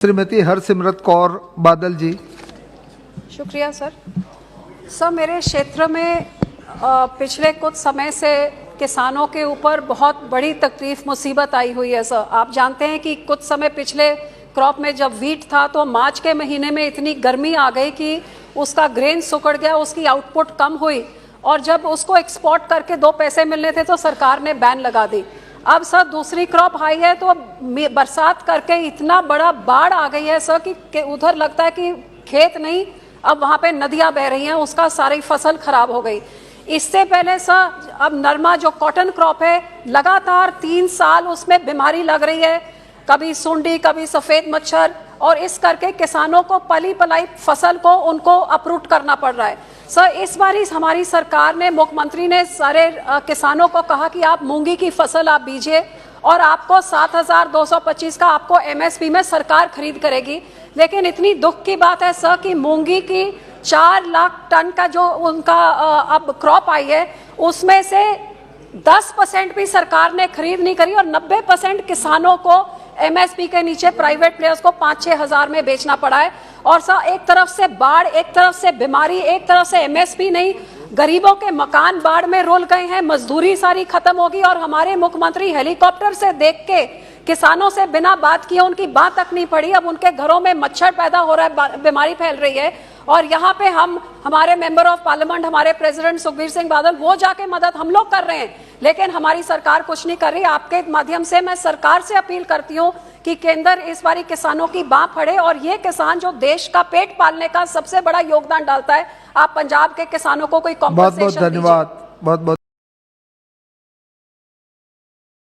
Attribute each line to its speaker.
Speaker 1: श्रीमती हरसिमरत कौर बादल जी।
Speaker 2: शुक्रिया सर। मेरे क्षेत्र में पिछले कुछ समय से किसानों के ऊपर बहुत बड़ी तकलीफ मुसीबत आई हुई है सर। आप जानते हैं कि कुछ समय पिछले क्रॉप में जब वीट था तो मार्च के महीने में इतनी गर्मी आ गई कि उसका ग्रेन सुकड़ गया, उसकी आउटपुट कम हुई और जब उसको एक्सपोर्ट करके 2 पैसे मिलने थे तो सरकार ने बैन लगा दी। अब सर दूसरी क्रॉप आई है तो बरसात करके इतना बड़ा बाढ़ आ गई है सर कि उधर लगता है कि खेत नहीं, अब वहाँ पे नदियाँ बह रही हैं, उसका सारी फसल खराब हो गई। इससे पहले सर अब नरमा जो कॉटन क्रॉप है लगातार 3 साल उसमें बीमारी लग रही है, कभी सुंडी कभी सफ़ेद मच्छर, और इस करके किसानों को पली पलाई फसल को उनको अपरूट करना पड़ रहा है। सर इस बार हमारी सरकार ने, मुख्यमंत्री ने सारे किसानों को कहा कि आप मूंगी की फसल आप बीजिए और आपको 7,225 का आपको एमएसपी में सरकार खरीद करेगी। लेकिन इतनी दुख की बात है सर कि मूंगी की 4 लाख टन का जो उनका अब क्रॉप आई है उसमें से 10% भी सरकार ने खरीद नहीं करी और 90% किसानों को एमएसपी के नीचे प्राइवेट प्लेयर्स को 5-6 हज़ार में बेचना पड़ा है। और सर एक तरफ से बाढ़, एक तरफ से बीमारी, एक तरफ से एमएसपी नहीं, गरीबों के मकान बाढ़ में रुल गए हैं, मजदूरी सारी खत्म होगी और हमारे मुख्यमंत्री हेलीकॉप्टर से देख के किसानों से बिना बात किए, उनकी बात तक नहीं पड़ी, अब उनके घरों में मच्छर पैदा हो रहा है, बीमारी फैल रही है। और यहाँ पे हमारे मेंबर ऑफ पार्लियामेंट, हमारे प्रेसिडेंट सुखबीर सिंह बादल, वो जाके मदद हम लोग कर रहे हैं, लेकिन हमारी सरकार कुछ नहीं कर रही। आपके माध्यम से मैं सरकार से अपील करती हूँ कि केंद्र इस बारी किसानों की बाँह फड़े और ये किसान जो देश का पेट पालने का सबसे बड़ा योगदान डालता है, आप पंजाब के किसानों को कोई कॉम्पनसेशन दीजिए।
Speaker 1: बहुत बहुत धन्यवाद। बहुत बहुत